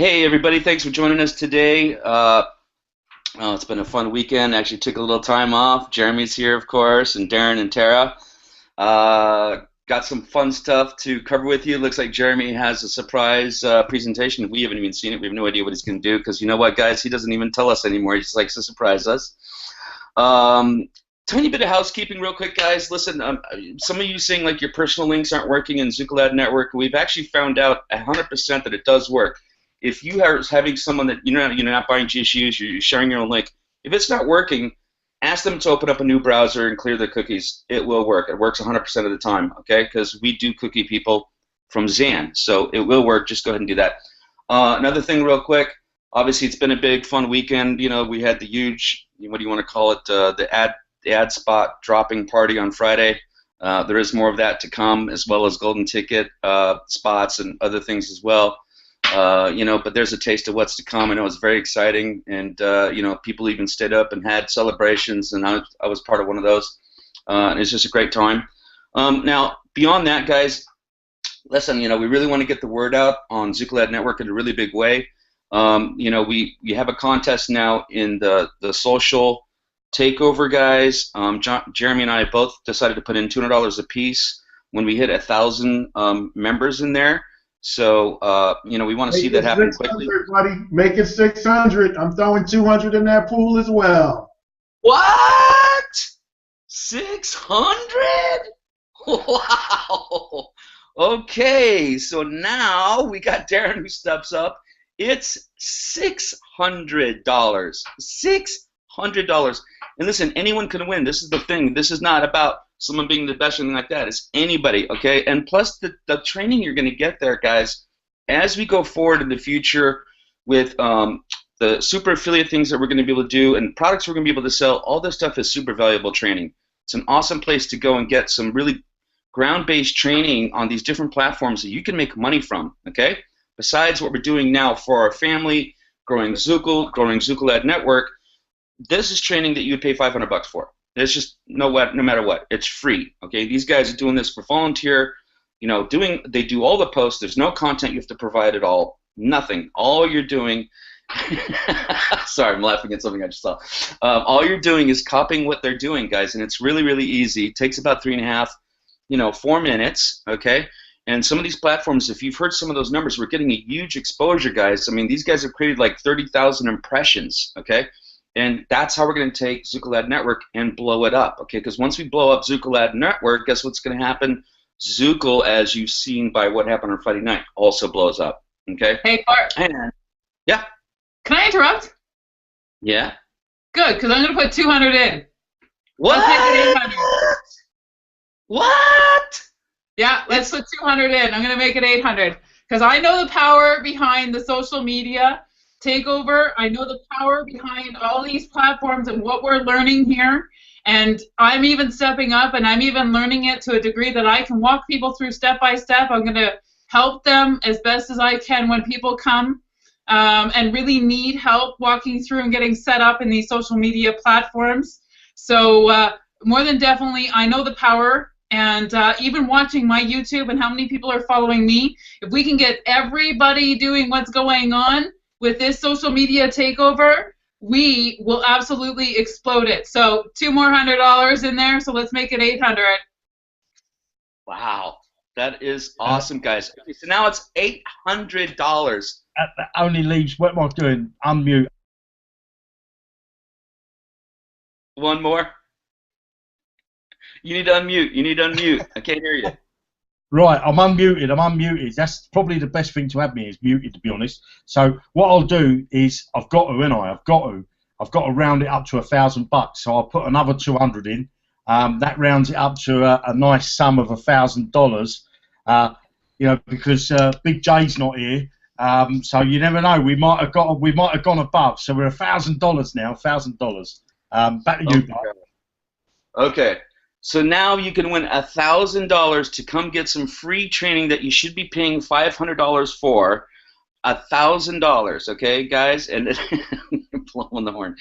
Hey everybody, thanks for joining us today. It's been a fun weekend. Actually took a little time off. Jeremy's here, of course, and Darren and Tara. Got some fun stuff to cover with you. Looks like Jeremy has a surprise presentation. We haven't even seen it. We have no idea what he's going to do because you know what, guys? He doesn't even tell us anymore. He just likes to surprise us. Um, Tiny bit of housekeeping real quick, guys. Listen, some of you saying like your personal links aren't working in Zucalad Network. We've actually found out 100% that it does work. If you are having someone that you're not buying GSUs, you're sharing your own link. If it's not working, ask them to open up a new browser and clear the cookies. It will work. It works 100% of the time, okay? Because we do cookie people from Zan, so it will work. Just go ahead and do that. Another thing, real quick. Obviously, it's been a big, fun weekend. You know, we had the huge, what do you want to call it, the ad spot dropping party on Friday. There is more of that to come, as well as golden ticket spots and other things as well. But there's a taste of what's to come. I know it's very exciting, and people even stayed up and had celebrations, and I was part of one of those. And it's just a great time. Now, beyond that, guys, listen, we really want to get the word out on Zucalad Network in a really big way. We have a contest now in the social takeover, guys. Jeremy and I both decided to put in $200 a piece when we hit 1,000 members in there. So, we want to see that happen quickly. Buddy. Make it 600. I'm throwing 200 in that pool as well. What? 600? Wow. Okay, so now we got Darren who steps up. It's $600. $600. And listen, anyone can win. This is the thing. This is not about someone being the best or anything like that. It's anybody, okay? And plus the training you're going to get there, guys, as we go forward in the future with the super affiliate things that we're going to be able to do and products we're going to be able to sell, all this stuff is super valuable training. It's an awesome place to go and get some really ground-based training on these different platforms that you can make money from, okay? Besides what we're doing now for our family, growing Zucalad Network, this is training that you would pay $500 for. It's just no matter what. It's free. Okay, these guys are doing this for volunteer. They do all the posts. There's no content you have to provide at all. Nothing. All you're doing. Sorry, I'm laughing at something I just saw. All you're doing is copying what they're doing, guys, and it's really, really easy. It takes about 3.5, 4 minutes. Okay. And some of these platforms, if you've heard some of those numbers, we're getting a huge exposure, guys. I mean, these guys have created like 30,000 impressions. Okay. And that's how we're going to take Zucalad Network and blow it up, okay? Because once we blow up Zucalad Network, guess what's going to happen? Zucal, as you've seen by what happened on Friday night, also blows up, okay? Hey, Bart. And, yeah. Can I interrupt? Yeah. Good, because I'm going to put 200 in. What? Let's make it 800. What? Yeah, let's put 200 in. I'm going to make it 800 because I know the power behind the social media takeover. I know the power behind all these platforms and what we're learning here, and I'm even stepping up and I'm even learning it to a degree that I can walk people through step by step. I'm going to help them as best as I can when people come and really need help walking through and getting set up in these social media platforms. So more than definitely, I know the power. And even watching my YouTube and how many people are following me, if we can get everybody doing what's going on with this social media takeover, we will absolutely explode it. So $200 more in there, so let's make it 800. Wow, that is awesome, guys. Okay, so now it's $800. That only leaves, what am I doing? Unmute. One more. You need to unmute. You need to unmute. I can't hear you. Right, I'm unmuted. That's probably the best thing to have me is muted, to be honest. So what I'll do is I've got to round it up to $1,000. So I'll put another 200 in. That rounds it up to a nice sum of $1,000. Because Big J's not here. So you never know. We might have gone above. So we're $1,000 now. $1,000. Back to you, Bart. Okay. So now you can win $1,000 to come get some free training that you should be paying $500 for. $1,000, okay, guys? And blowing the horn.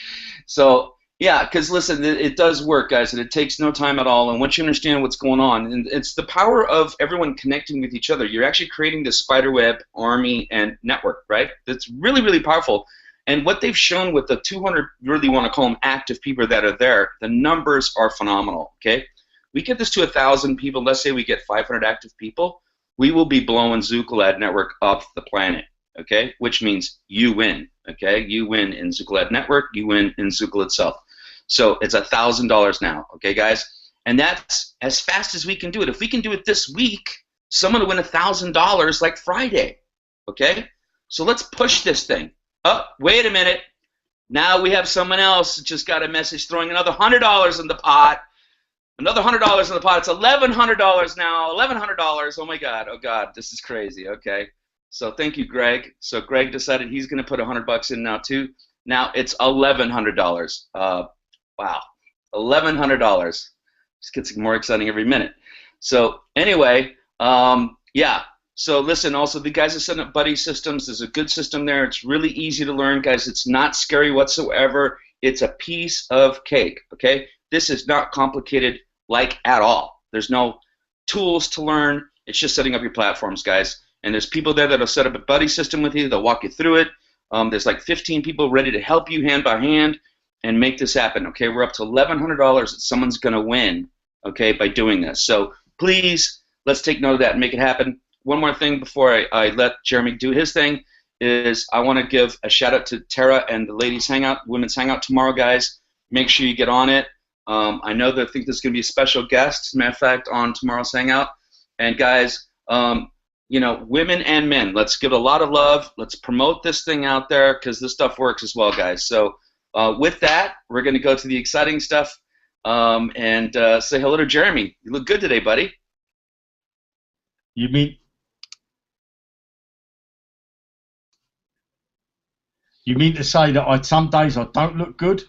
So Yeah, because listen, it does work, guys, and it takes no time at all. And once you understand what's going on, and it's the power of everyone connecting with each other, you're actually creating this spiderweb army and network, right? That's really, really powerful. And what they've shown with the 200, really want to call them active people that are there, the numbers are phenomenal, okay? We get this to 1,000 people, let's say we get 500 active people, we will be blowing Zookalad Network off the planet, okay? Which means you win, okay? You win in Zookalad Network, you win in Zookal itself. So it's $1,000 now, okay, guys? And that's as fast as we can do it. If we can do it this week, someone will win $1,000 like Friday, okay? So let's push this thing. Oh, wait a minute. Now we have someone else just got a message throwing another $100 in the pot. Another $100 in the pot. It's $1,100 now. $1,100. Oh my God. Oh God. This is crazy. Okay. So thank you, Greg. So Greg decided he's going to put $100 in now too. Now it's $1,100. Wow. $1,100. Just gets more exciting every minute. So anyway, yeah. So listen, also the guys are setting up buddy systems. There's a good system there. It's really easy to learn, guys. It's not scary whatsoever. It's a piece of cake, okay? This is not complicated like at all. There's no tools to learn. It's just setting up your platforms, guys. And there's people there that'll set up a buddy system with you. They'll walk you through it. There's like 15 people ready to help you hand by hand and make this happen, okay? We're up to $1,100 that someone's going to win, okay, by doing this. So please, let's take note of that and make it happen. One more thing before I let Jeremy do his thing is I want to give a shout out to Tara and the ladies hangout, women's hangout tomorrow, guys. Make sure you get on it. I know that I think there's going to be a special guest, as a matter of fact, on tomorrow's hangout. And guys, you know, women and men, let's give it a lot of love. Let's promote this thing out there because this stuff works as well, guys. So with that, we're going to go to the exciting stuff and say hello to Jeremy. You look good today, buddy. You mean to say that some days I don't look good?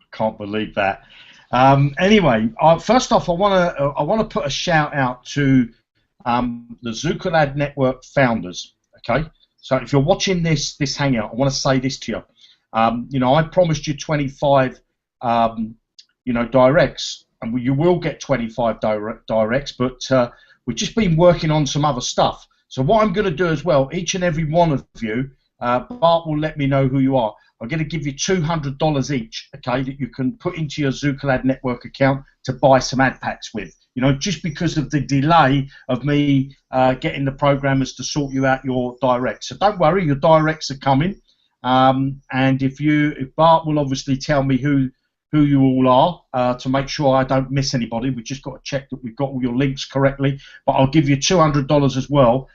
I can't believe that. Anyway, first off, I want to put a shout out to the Zookalad Network founders. Okay, so if you're watching this hangout, I want to say this to you. You know, I promised you 25, you know, directs, and you will get 25 directs, but we've just been working on some other stuff. So what I'm going to do as well, each and every one of you, Bart will let me know who you are. I'm going to give you $200 each, okay, that you can put into your Zookalad Network account to buy some ad packs with. You know, just because of the delay of me getting the programmers to sort you out your directs. So don't worry, your directs are coming. And if Bart will obviously tell me who you all are to make sure I don't miss anybody. We've just got to check that we've got all your links correctly. But I'll give you $200 as well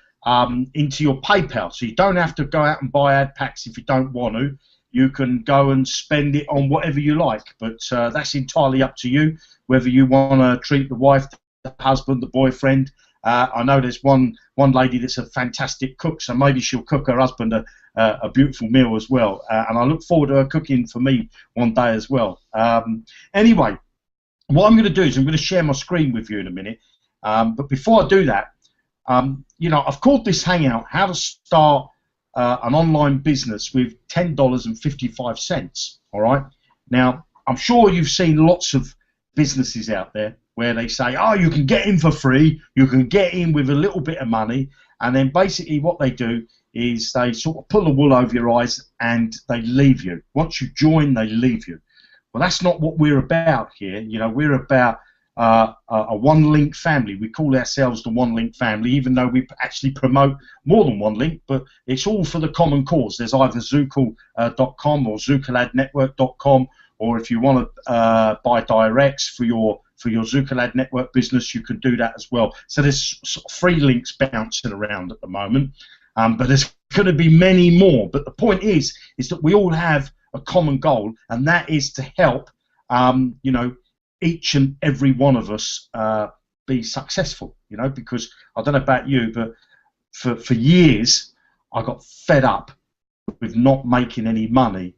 into your PayPal. So you don't have to go out and buy ad packs if you don't want to. You can go and spend it on whatever you like. But that's entirely up to you, whether you want to treat the wife, the husband, the boyfriend. I know there's one lady that's a fantastic cook, so maybe she'll cook her husband a beautiful meal as well. And I look forward to her cooking for me one day as well. Anyway, what I'm going to do is I'm going to share my screen with you in a minute. But before I do that, you know, I've called this hangout "How to Start an Online Business with $10.55." All right. Now, I'm sure you've seen lots of businesses out there where they say, oh, you can get in for free, you can get in with a little bit of money, and then basically what they do is they sort of pull the wool over your eyes and they leave you. Once you join, they leave you. Well, that's not what we're about here. You know, we're about a one-link family. We call ourselves the one-link family, even though we actually promote more than one link, but it's all for the common cause. There's either Zookal.com or ZookaladNetwork.com, or if you want to buy directs for your Zookalad Network business, you can do that as well. So there's sort of free links bouncing around at the moment, but there's going to be many more. But the point is that we all have a common goal, and that is to help, you know, each and every one of us be successful. You know, because I don't know about you, but for years I got fed up with not making any money,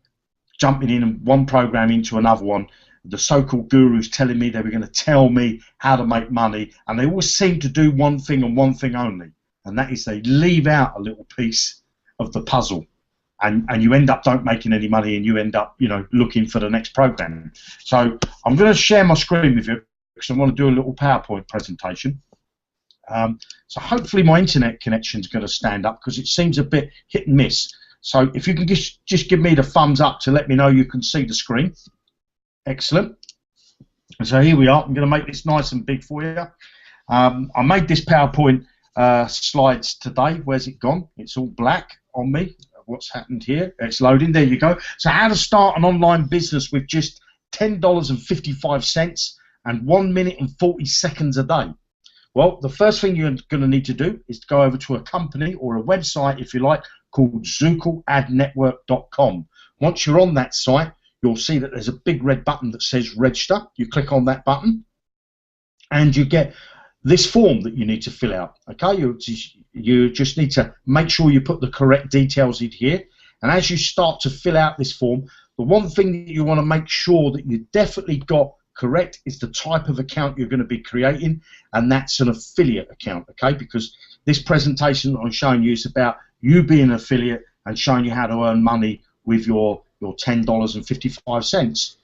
jumping in one program into another one. The so-called gurus telling me they were going to tell me how to make money, and they always seem to do one thing and one thing only, and that is they leave out a little piece of the puzzle. and you end up don't making any money, and you end up, you know, looking for the next program. So I'm going to share my screen with you because I want to do a little PowerPoint presentation. So hopefully my internet connection is going to stand up because it seems a bit hit and miss. So if you can just give me the thumbs up to let me know you can see the screen. Excellent. And so here we are. I'm going to make this nice and big for you. I made this PowerPoint slides today. Where's it gone? It's all black on me. What's happened here? It's loading. There you go. So how to start an online business with just $10.55 and 1 minute and 40 seconds a day. Well, the first thing you're going to need to do is to go over to a company or a website, if you like, called ZookleAdNetwork.com. Once you're on that site, you'll see that there's a big red button that says register. You click on that button and you get this form that you need to fill out. Okay, you just need to make sure you put the correct details in here. And as you start to fill out this form, the one thing that you want to make sure that you definitely got correct is the type of account you're going to be creating, and that's an affiliate account, okay? Because this presentation I'm showing you is about you being an affiliate and showing you how to earn money with your $10.55.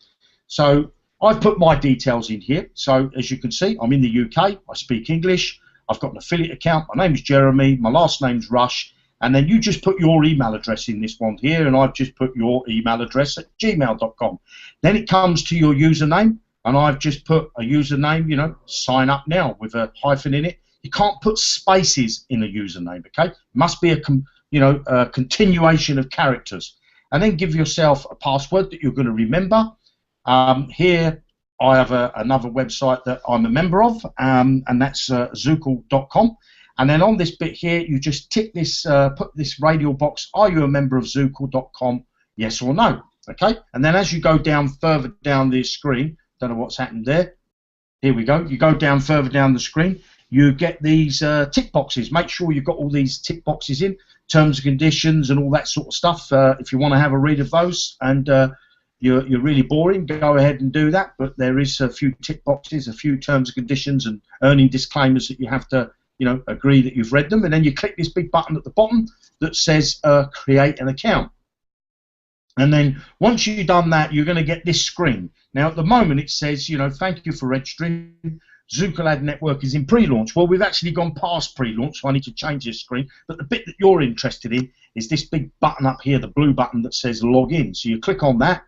So I've put my details in here. So as you can see, I'm in the UK, I speak English, I've got an affiliate account, my name is Jeremy, my last name's Rush, and then you just put your email address in this one here, and I've just put your email address at gmail.com. Then it comes to your username, and I've just put a username, you know, sign up now with a hyphen in it. You can't put spaces in a username, okay? It must be a continuation of characters. And then give yourself a password that you're going to remember. Here I have another website that I'm a member of, and that's Zookle.com. And then on this bit here, you just tick this, put this radial box, are you a member of Zookle.com, yes or no, okay? And then as you go down further down the screen, don't know what's happened there, here we go, you go down further down the screen, you get these tick boxes. Make sure you've got all these tick boxes in, terms and conditions and all that sort of stuff. If you want to have a read of those and you're really boring, go ahead and do that, but there is a few tick boxes, a few terms and conditions and earning disclaimers that you have to, you know, agree that you've read them, and then you click this big button at the bottom that says create an account. And then once you've done that, you're going to get this screen. Now at the moment it says, you know, thank you for registering. Zookle Ad Network is in pre-launch. Well, we've actually gone past pre-launch, so I need to change this screen. But the bit that you're interested in is this big button up here, the blue button that says log in. So you click on that,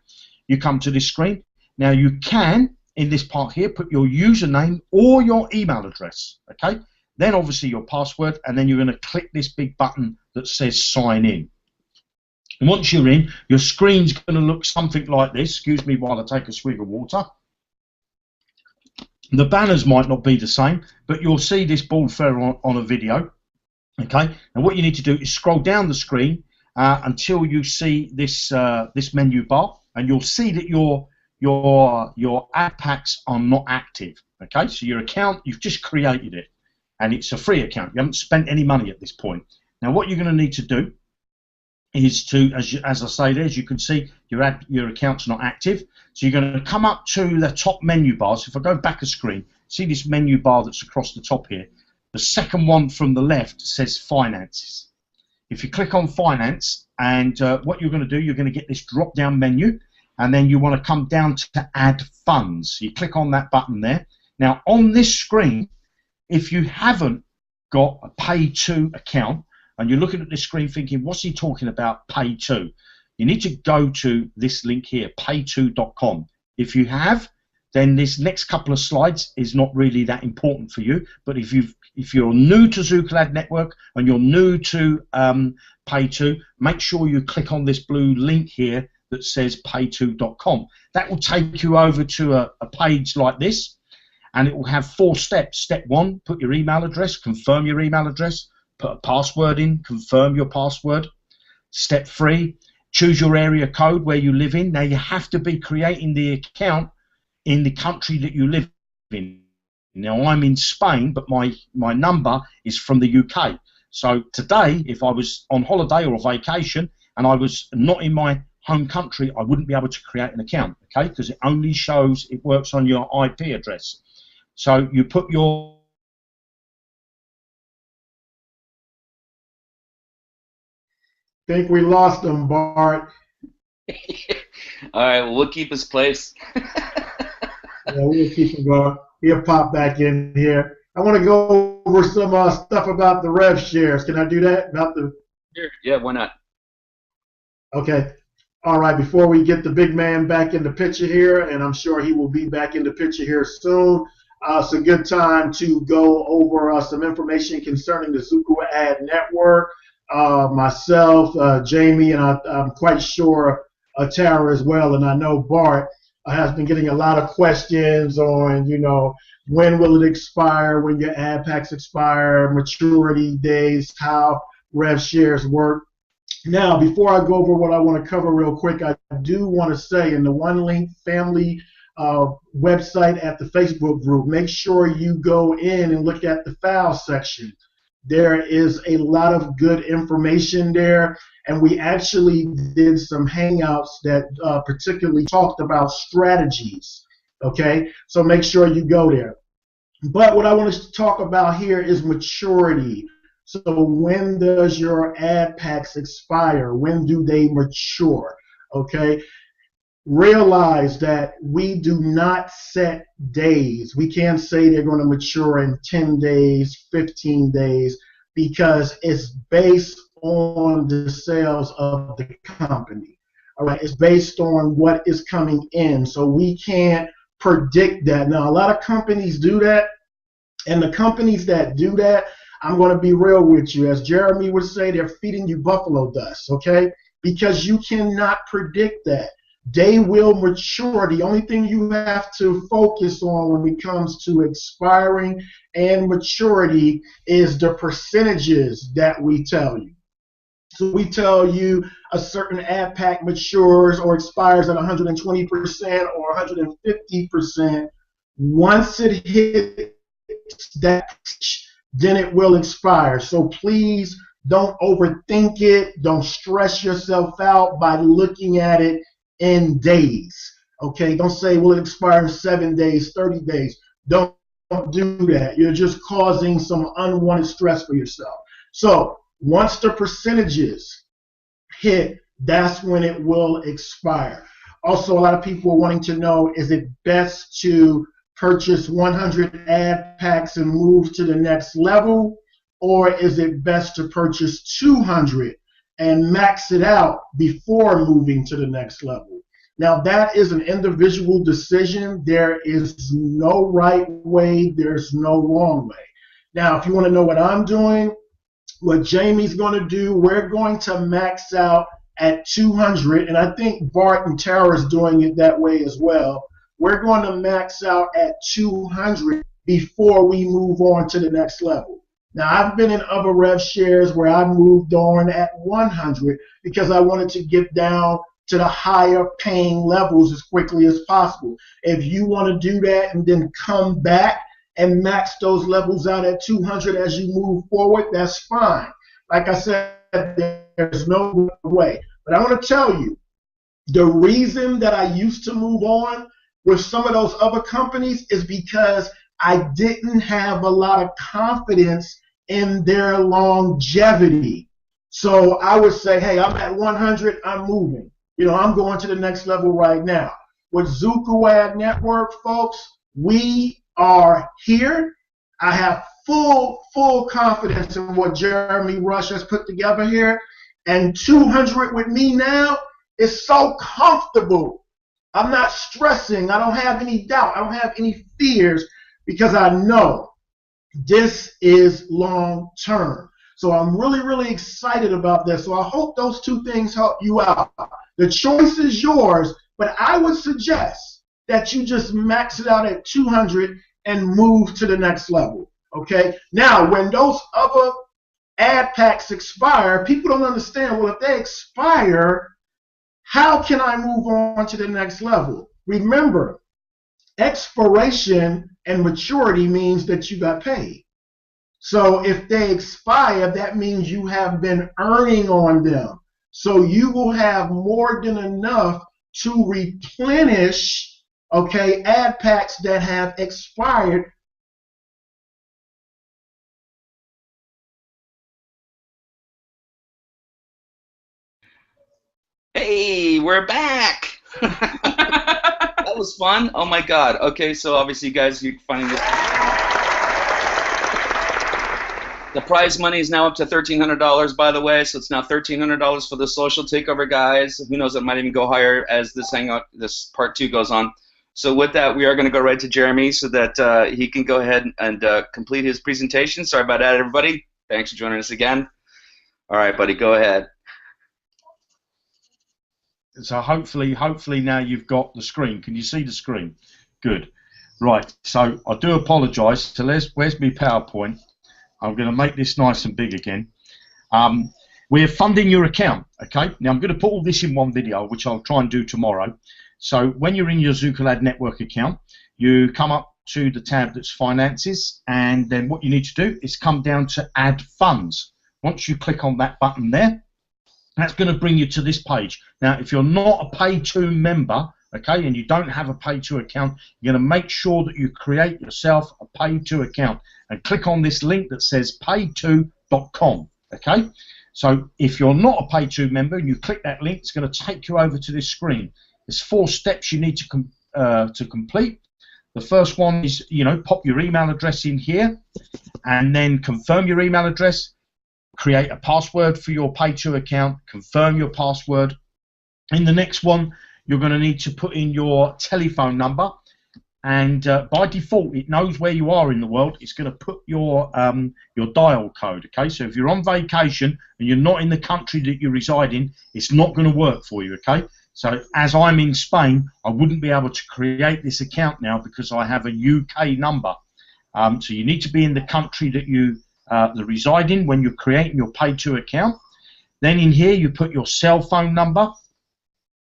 you come to this screen. Now you can, in this part here, put your username or your email address, okay? Then obviously your password, and then you're going to click this big button that says sign in. And once you're in, your screen's going to look something like this. Excuse me while I take a swig of water. The banners might not be the same, but you'll see this bald feather on a video. Okay, and what you need to do is scroll down the screen until you see this this menu bar, and you'll see that your ad packs are not active. Okay, so your account, you've just created it, and it's a free account. You haven't spent any money at this point. Now, what you're going to need to do is to, as I say there, as you can see, your account's not active. So you're going to come up to the top menu bar. So if I go back a screen, see this menu bar that's across the top here. The second one from the left says Finances. If you click on Finance, and what you're going to do, you're going to get this drop-down menu, and then you want to come down to Add Funds. So you click on that button there. Now, on this screen, if you haven't got a Pay To account, and you're looking at this screen thinking, what's he talking about, Pay To? You need to go to this link here, payto.com. If you have, then this next couple of slides is not really that important for you. But if you're new to Zookle Ad Network and you're new to Pay To, make sure you click on this blue link here that says payto.com. That will take you over to a page like this, and it will have 4 steps. Step 1, put your email address, confirm your email address. Put a password in, confirm your password. Step 3, choose your area code where you live in. Now you have to be creating the account in the country that you live in. Now I'm in Spain, but my number is from the UK. So today, if I was on holiday or a vacation and I was not in my home country, I wouldn't be able to create an account, okay? Because it only shows, it works on your IP address. So you put your Think we lost him, Bart. All right, well, we'll keep his place. Yeah, we'll keep him going. He'll pop back in here. I want to go over some stuff about the rev shares. Can I do that? About the Sure. Yeah, why not? Okay. All right. Before we get the big man back in the picture here, and I'm sure he will be back in the picture here soon, it's a good time to go over some information concerning the Zuku Ad Network. Myself, Jamie, and I'm quite sure Tara as well, and I know Bart has been getting a lot of questions on, when will it expire, when your ad packs expire, maturity days, how rev shares work. Now, before I go over what I want to cover real quick, I do want to say in the One Link Family website at the Facebook group, make sure you go in and look at the files section. There is a lot of good information there, and we actually did some hangouts that particularly talked about strategies, okay? So make sure you go there. But what I want to talk about here is maturity. So when does your ad packs expire? When do they mature? Okay? Realize that we do not set days. We can't say they're going to mature in 10 days, 15 days, because it's based on the sales of the company. All right? It's based on what is coming in. So we can't predict that. Now, a lot of companies do that, and the companies that do that, I'm going to be real with you. As Jeremy would say, they're feeding you buffalo dust, okay? Because you cannot predict that. They will mature. The only thing you have to focus on when it comes to expiring and maturity is the percentages that we tell you. So we tell you a certain ad pack matures or expires at 120% or 150%. Once it hits that, then it will expire. So please don't overthink it. Don't stress yourself out by looking at it in days. Okay? Don't say, will it expire in 7 days, 30 days. Don't do that. You're just causing some unwanted stress for yourself. So once the percentages hit, that's when it will expire. Also, a lot of people are wanting to know, is it best to purchase 100 ad packs and move to the next level, or is it best to purchase 200 and max it out before moving to the next level? Now, that is an individual decision. There is no right way. There's no wrong way. Now, if you want to know what I'm doing, what Jamie's going to do, we're going to max out at 200, and I think Bart and Tara is doing it that way as well. We're going to max out at 200 before we move on to the next level. Now, I've been in other rev shares where I moved on at 100 because I wanted to get down to the higher paying levels as quickly as possible. If you want to do that and then come back and max those levels out at 200 as you move forward, that's fine. Like I said, there's no way. But I want to tell you, the reason that I used to move on with some of those other companies is because I didn't have a lot of confidence in their longevity. So I would say, hey, I'm at 100, I'm moving. I'm going to the next level right now. With Zuku Ad Network, folks, we are here. I have full confidence in what Jeremy Rush has put together here. And 200 with me now is so comfortable. I'm not stressing. I don't have any doubt. I don't have any fears because I know this is long term. So I'm really excited about this. So I hope those two things help you out. The choice is yours, but I would suggest that you just max it out at 200 and move to the next level. Okay? Now, when those other ad packs expire, people don't understand, well, if they expire, how can I move on to the next level? Remember, expiration and maturity means that you got paid. So if they expire, that means you have been earning on them. So you will have more than enough to replenish, okay, ad packs that have expired Hey, we're back. That was fun. Oh my God. Okay, so obviously, guys, you're finding this. The prize money is now up to $1,300, by the way. So it's now $1,300 for the social takeover, guys. Who knows? It might even go higher as this part 2 goes on. So with that, we are going to go right to Jeremy so that he can go ahead and complete his presentation. Sorry about that, everybody. Thanks for joining us again. All right, buddy, go ahead. So hopefully now you've got the screen. Can you see the screen? Good. Right. So I do apologise. So where's my PowerPoint? I'm going to make this nice and big again. We're funding your account. Okay. Now I'm going to put all this in one video, which I'll try and do tomorrow. So when you're in your Zoocalad Network account, you come up to the tab that's Finances, and then what you need to do is come down to Add Funds. Once you click on that button there, that's going to bring you to this page. Now, if you're not a Pay2 member, okay, and you don't have a Pay2 account, you're going to make sure that you create yourself a Pay2 account and click on this link that says pay2.com, okay? So if you're not a Pay2 member and you click that link, it's going to take you over to this screen. There's 4 steps you need to complete. The first one is, pop your email address in here and then confirm your email address. Create a password for your Pay2 account, confirm your password. In the next one, you're going to need to put in your telephone number, and by default, it knows where you are in the world. It's going to put your dial code. Okay, so if you're on vacation and you're not in the country that you reside in, it's not going to work for you. Okay, so as I'm in Spain, I wouldn't be able to create this account now because I have a UK number. So you need to be in the country that you reside in when you're creating your Pay2 account. Then in here you put your cell phone number,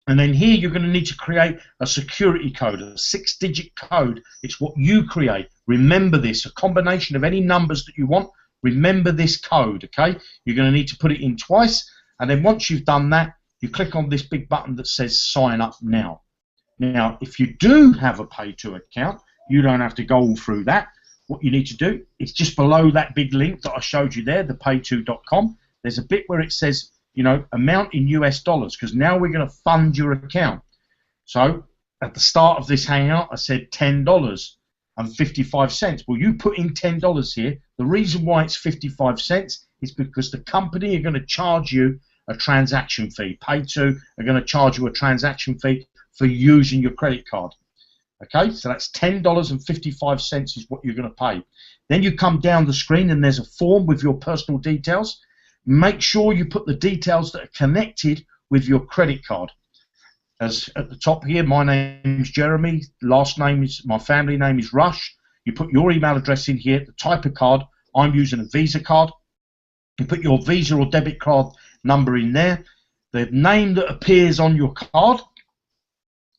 and then here you're going to need to create a security code, a 6-digit code. It's what you create. Remember this, a combination of any numbers that you want. Remember this code, okay? You're going to need to put it in twice, and then once you've done that, you click on this big button that says Sign Up Now. Now, if you do have a Pay2 account, you don't have to go all through that. What you need to do is just below that big link that I showed you there, the pay2.com, there's a bit where it says, amount in US dollars, because now we're going to fund your account. So at the start of this hangout, I said $10.55. Well, you put in $10 here. The reason why it's 55 cents is because the company are going to charge you a transaction fee. Pay2 are going to charge you a transaction fee for using your credit card. Okay, so that's $10.55 is what you're going to pay. Then you come down the screen and there's a form with your personal details. Make sure you put the details that are connected with your credit card. As at the top here, my name is Jeremy, my family name is Rush. You put your email address in here, the type of card. I'm using a Visa card. You put your Visa or debit card number in there, the name that appears on your card,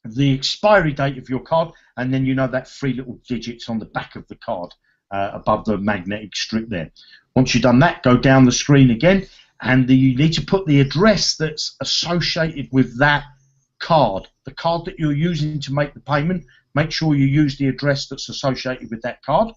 the expiry date of your card, and then that 3 little digits on the back of the card above the magnetic strip there. Once you've done that, go down the screen again, and you need to put the address that's associated with that card, the card that you're using to make the payment. Make sure you use the address that's associated with that card,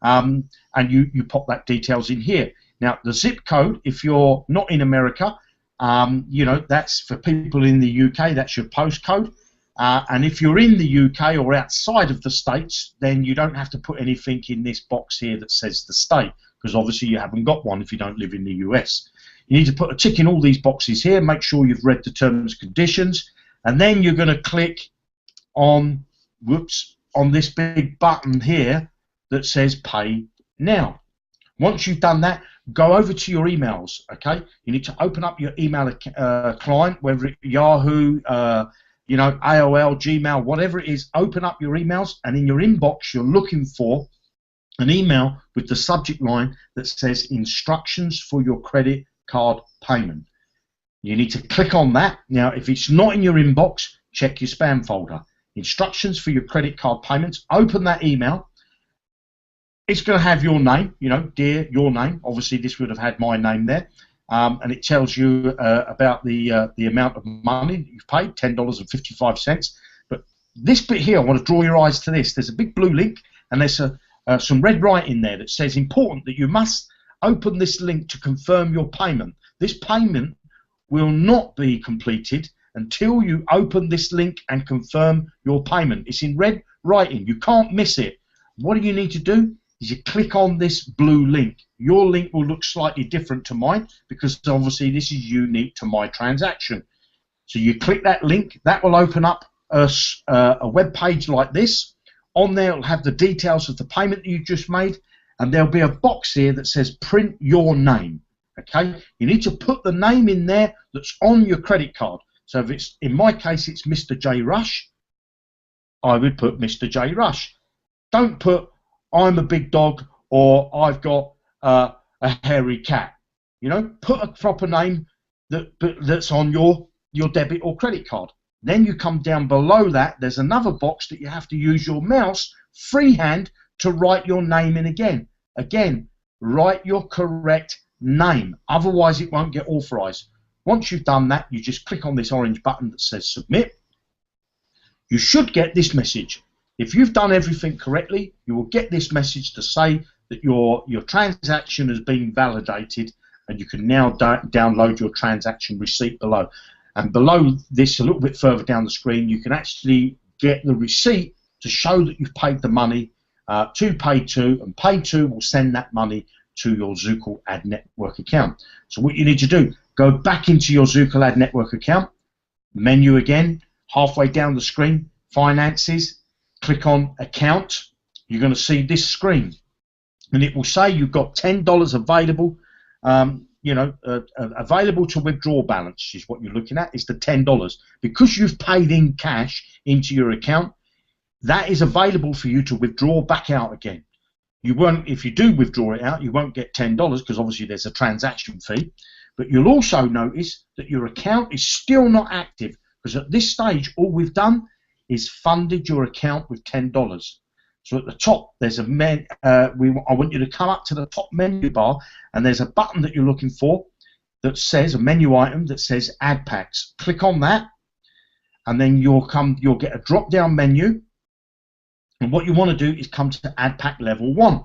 and you pop that details in here. Now, the zip code, if you're not in America, that's for people in the UK, that's your postcode. And if you're in the UK or outside of the States, then you don't have to put anything in this box here that says the state, because obviously you haven't got one if you don't live in the US. You need to put a tick in all these boxes here, make sure you've read the terms and conditions, and then you're going to click on, on this big button here that says Pay Now. Once you've done that, go over to your emails, okay? You need to open up your email client, whether it's Yahoo, AOL, Gmail, whatever it is. Open up your emails, and in your inbox you're looking for an email with the subject line that says instructions for your credit card payment. You need to click on that. Now, if it's not in your inbox, check your spam folder. Instructions for your credit card payments. Open that email. It's going to have your name, dear, your name. Obviously, this would have had my name there. And it tells you about the amount of money that you've paid, $10.55. But this bit here, I want to draw your eyes to this. There's a big blue link, and there's some red writing there that says important that you must open this link to confirm your payment. This payment will not be completed until you open this link and confirm your payment. It's in red writing. You can't miss it. What do you need to do? Is you click on this blue link. Your link will look slightly different to mine because obviously this is unique to my transaction. So you click that link. That will open up a web page like this. On there, it'll have the details of the payment that you just made, and there'll be a box here that says print your name. Okay, you need to put the name in there that's on your credit card. So if it's, in my case, it's Mr. J Rush, I would put Mr. J Rush. Don't put I'm a big dog or I've got a hairy cat. You know, put a proper name that's on your debit or credit card. Then you come down below that, there's another box that you have to use your mouse freehand to write your name in again. Again, write your correct name, otherwise it won't get authorized. Once you've done that, you just click on this orange button that says submit. You should get this message. If you've done everything correctly, you will get this message to say that your transaction has been validated, and you can now download your transaction receipt below. And below this, a little bit further down the screen, you can actually get the receipt to show that you've paid the money to Pay2, and Pay2 will send that money to your Zooko Ad Network account. So what you need to do, go back into your Zooko Ad Network account, menu again, halfway down the screen, Finances, click on Account. You're going to see this screen, and it will say you've got $10 available. Available to withdraw balance is what you're looking at. It's the $10 because you've paid in cash into your account. That is available for you to withdraw back out again. You won't, if you do withdraw it out, you won't get $10 because obviously there's a transaction fee. But you'll also notice that your account is still not active because at this stage all we've done is funded your account with $10. So at the top there's a I want you to come up to the top menu bar, and there's a button that you're looking for that says a menu item that says Add Packs. Click on that, and then you'll get a drop down menu. And what you want to do is come to Ad Pack Level 1.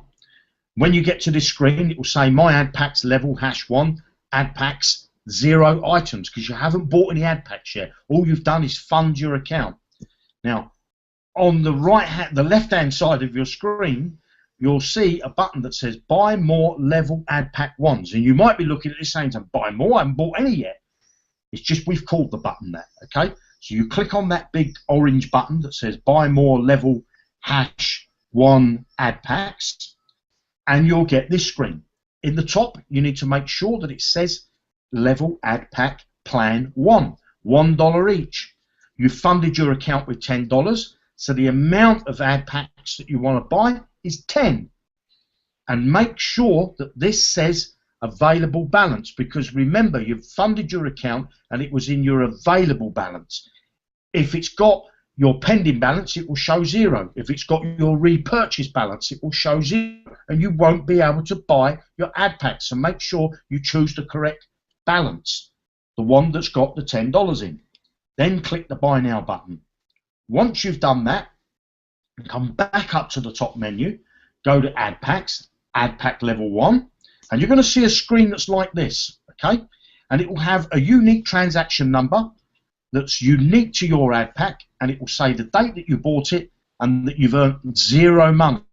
When you get to this screen, it will say My Ad Packs Level #1, Ad Packs 0 items, because you haven't bought any ad packs yet. All you've done is fund your account. Now, on the the left-hand side of your screen, you'll see a button that says Buy More Level Ad Pack 1s. And you might be looking at this saying, buy more? I haven't bought any yet. It's just we've called the button that, okay? So you click on that big orange button that says Buy More Level #1 Ad Packs, and you'll get this screen. In the top, you need to make sure that it says Level Ad Pack Plan 1, $1 each. You funded your account with $10, so the amount of ad packs that you want to buy is 10. And make sure that this says available balance, because remember, you've funded your account and it was in your available balance. If it's got your pending balance, it will show 0. If it's got your repurchase balance, it will show 0, and you won't be able to buy your ad packs. So make sure you choose the correct balance, the one that's got the $10 in. Then click the Buy Now button. Once you've done that, come back up to the top menu, go to Ad Packs, Ad Pack Level 1, and you're going to see a screen that's like this, okay? And it will have a unique transaction number that's unique to your ad pack, and it will say the date that you bought it and that you've earned 0 money.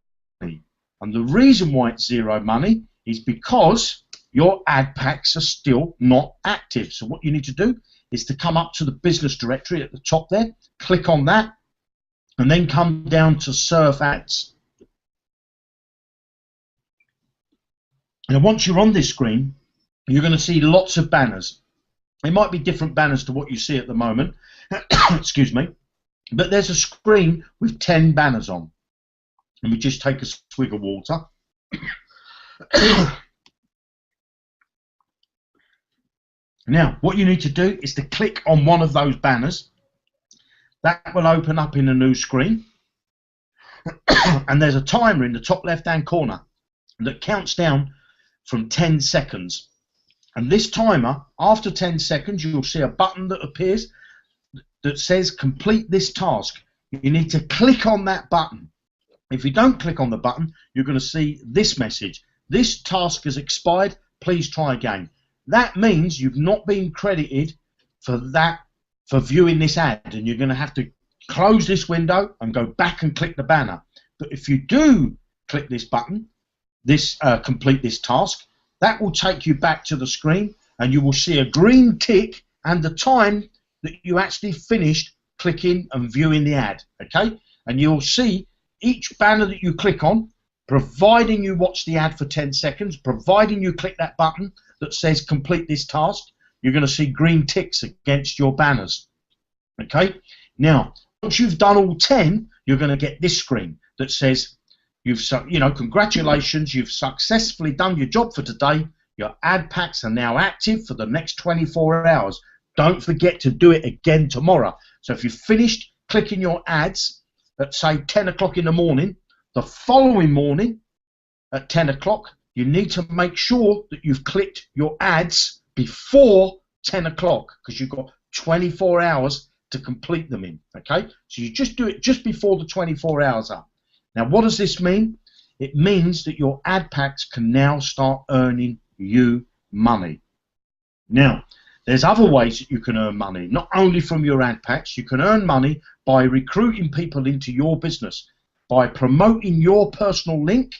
And the reason why it's 0 money is because your ad packs are still not active. So what you need to do is to come up to the business directory at the top there, click on that, and then come down to Surf Ads. Now once you're on this screen, you're going to see lots of banners. It might be different banners to what you see at the moment, excuse me, but there's a screen with 10 banners on. Let me just take a swig of water. Now, what you need to do is to click on one of those banners. That will open up in a new screen. And there's a timer in the top left-hand corner that counts down from 10 seconds. And this timer, after 10 seconds, you'll see a button that appears that says complete this task. You need to click on that button. If you don't click on the button, you're going to see this message. This task has expired. Please try again. That means you've not been credited for that for viewing this ad, and you're going to have to close this window and go back and click the banner. But if you do click this button, complete this task, that will take you back to the screen, and you will see a green tick and the time that you actually finished clicking and viewing the ad, okay? And you'll see each banner that you click on, providing you watch the ad for 10 seconds, providing you click that button that says complete this task, you're going to see green ticks against your banners, okay? Now, once you've done all 10, you're going to get this screen that says, congratulations, you've successfully done your job for today. Your ad packs are now active for the next 24 hours. Don't forget to do it again tomorrow. So if you've finished clicking your ads at, say, 10 o'clock in the morning, the following morning at 10 o'clock, you need to make sure that you've clicked your ads before 10 o'clock, because you've got 24 hours to complete them in, okay? So you just do it just before the 24 hours up. Now, what does this mean? It means that your ad packs can now start earning you money. Now, there's other ways that you can earn money, not only from your ad packs. You can earn money by recruiting people into your business, by promoting your personal link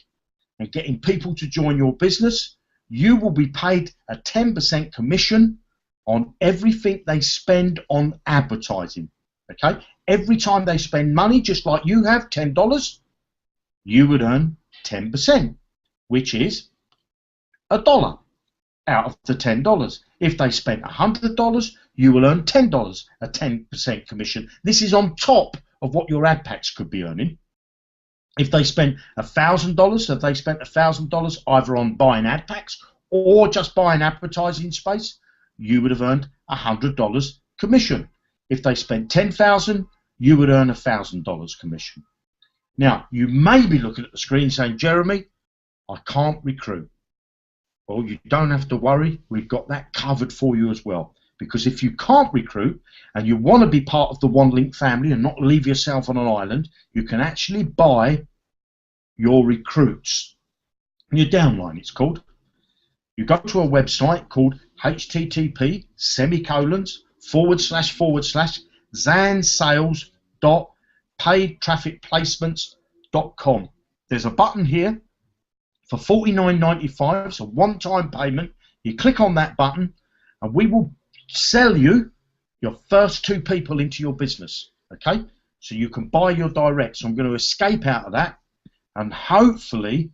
and getting people to join your business. You will be paid a 10% commission on everything they spend on advertising, okay? Every time they spend money, just like you have, $10, you would earn 10%, which is $1 out of the $10. If they spent $100, you will earn $10, a 10% commission. This is on top of what your ad packs could be earning. If they spent $1,000, if they spent $1,000 either on buying ad packs or just buying advertising space, you would have earned $100 commission. If they spent $10,000, you would earn $1,000 commission. Now, you may be looking at the screen saying, Jeremy, I can't recruit. Well, you don't have to worry. We've got that covered for you as well. Because if you can't recruit and you want to be part of the OneLink family and not leave yourself on an island, you can actually buy your recruits. Your downline, it's called. You go to a website called http://zansales.paidtrafficplacements.com. There's a button here for $49.95, so one-time payment. You click on that button and we will sell you your first 2 people into your business, okay? So you can buy your direct. So I'm going to escape out of that, and hopefully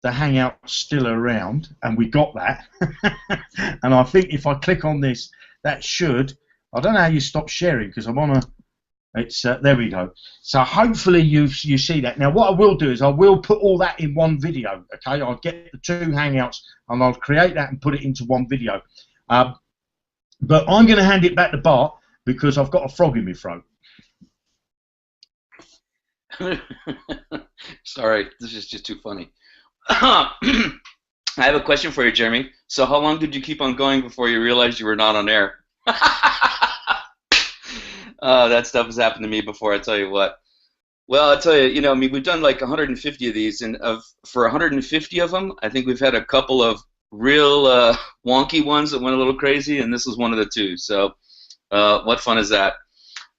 the Hangout's still around, and we got that. And I think if I click on this, that should, I don't know how you stop sharing because I'm on a, it's there we go. So hopefully you see that. Now what I will do is I will put all that in one video, okay? I'll get the 2 Hangouts and I'll create that and put it into one video. But I'm going to hand it back to Bart because I've got a frog in my throat. Sorry, this is just too funny. I have a question for you, Jeremy. So how long did you keep on going before you realized you were not on air? That stuff has happened to me before, I tell you what. Well, I tell you, I mean, we've done like 150 of these, and for 150 of them, I think we've had a couple of real wonky ones that went a little crazy, and this was one of the 2. So what fun is that?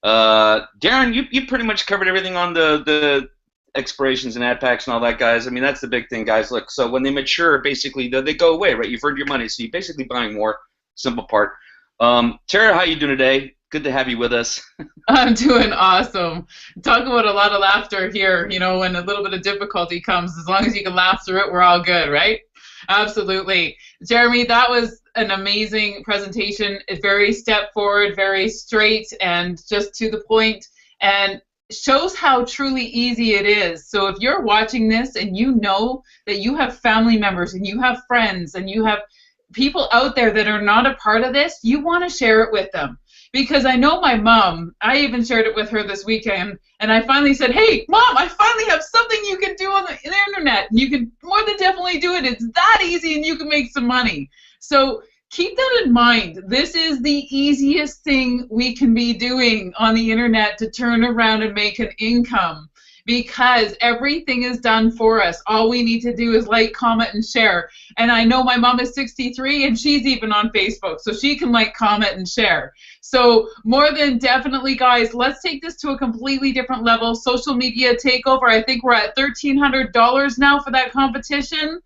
Darren, you pretty much covered everything on the expirations and ad packs and all that, guys. I mean, that's the big thing, guys. Look, so when they mature, basically, they go away, right? You've earned your money, so you're basically buying more. Simple part. Tara, how you doing today? Good to have you with us. I'm doing awesome. Talk about a lot of laughter here, when a little bit of difficulty comes. As long as you can laugh through it, we're all good, right? Absolutely. Jeremy, that was an amazing presentation. It's very step forward, very straight, and just to the point, and shows how truly easy it is. So if you're watching this and you know that you have family members and you have friends and you have people out there that are not a part of this, you want to share it with them. Because I know my mom, I even shared it with her this weekend, and I finally said, hey, Mom, I finally have something you can do on the internet. You can more than definitely do it. It's that easy, and you can make some money. So keep that in mind. This is the easiest thing we can be doing on the internet to turn around and make an income. because everything is done for us. All we need to do is like, comment, and share. And I know my mom is 63 and she's even on Facebook, so she can like, comment, and share. So more than definitely, guys, let's take this to a completely different level. Social media takeover, I think we're at $1,300 now for that competition.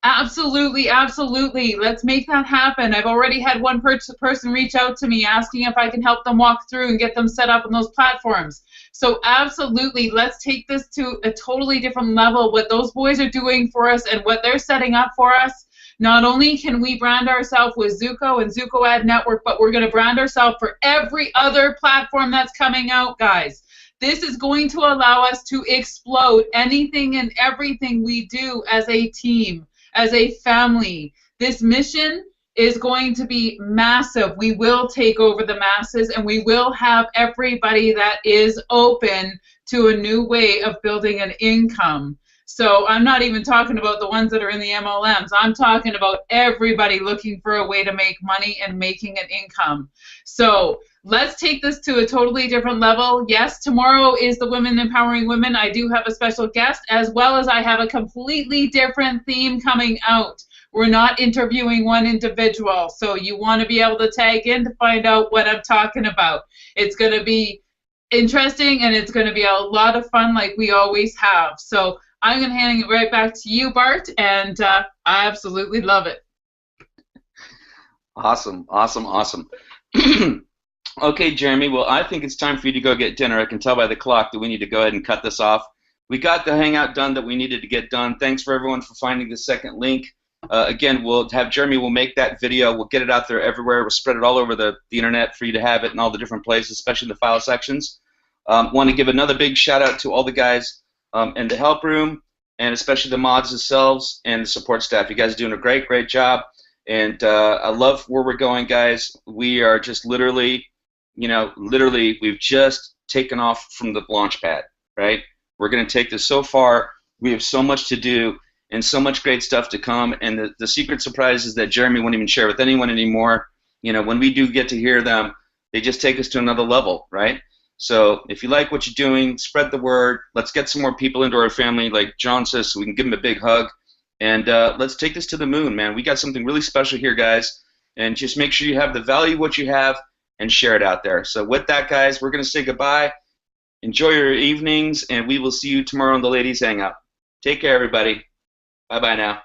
Absolutely, absolutely. Let's make that happen. I've already had one person reach out to me asking if I can help them walk through and get them set up on those platforms. So absolutely, let's take this to a totally different level. What those boys are doing for us and what they're setting up for us, not only can we brand ourselves with Zuko and Zuko Ad Network, but we're going to brand ourselves for every other platform that's coming out, guys. This is going to allow us to explode anything and everything we do as a team, as a family. This mission is going to be massive. We will take over the masses, and we will have everybody that is open to a new way of building an income. So I'm not even talking about the ones that are in the MLMs. I'm talking about everybody looking for a way to make money and making an income. So let's take this to a totally different level. Yes, tomorrow is the Women Empowering Women. I do have a special guest, as well as I have a completely different theme coming out. We're not interviewing one individual, so you want to be able to tag in to find out what I'm talking about. It's going to be interesting, and it's going to be a lot of fun like we always have. So I'm going to hand it right back to you, Bart, and I absolutely love it. Awesome, awesome, awesome. Okay, Jeremy, well, I think it's time for you to go get dinner. I can tell by the clock that we need to go ahead and cut this off. We got the hangout done that we needed to get done. Thanks for everyone for finding the second link. Again, we'll have Jeremy, we'll make that video. We'll get it out there everywhere. We'll spread it all over the internet for you to have it in all the different places, especially the file sections. Want to give another big shout out to all the guys in the help room, and especially the mods themselves and the support staff. You guys are doing a great, great job. And I love where we're going, guys. We are just literally, we've just taken off from the launch pad, right? We're going to take this so far. We have so much to do and so much great stuff to come. And the secret surprise is that Jeremy won't even share with anyone anymore. When we do get to hear them, they just take us to another level, right? So if you like what you're doing, spread the word. Let's get some more people into our family, like John says, so we can give them a big hug. And let's take this to the moon, man. We got something really special here, guys. And just make sure you have the value of what you have and share it out there. So with that, guys, we're going to say goodbye. Enjoy your evenings, and we will see you tomorrow on the Ladies Hangout. Take care, everybody. Bye-bye now.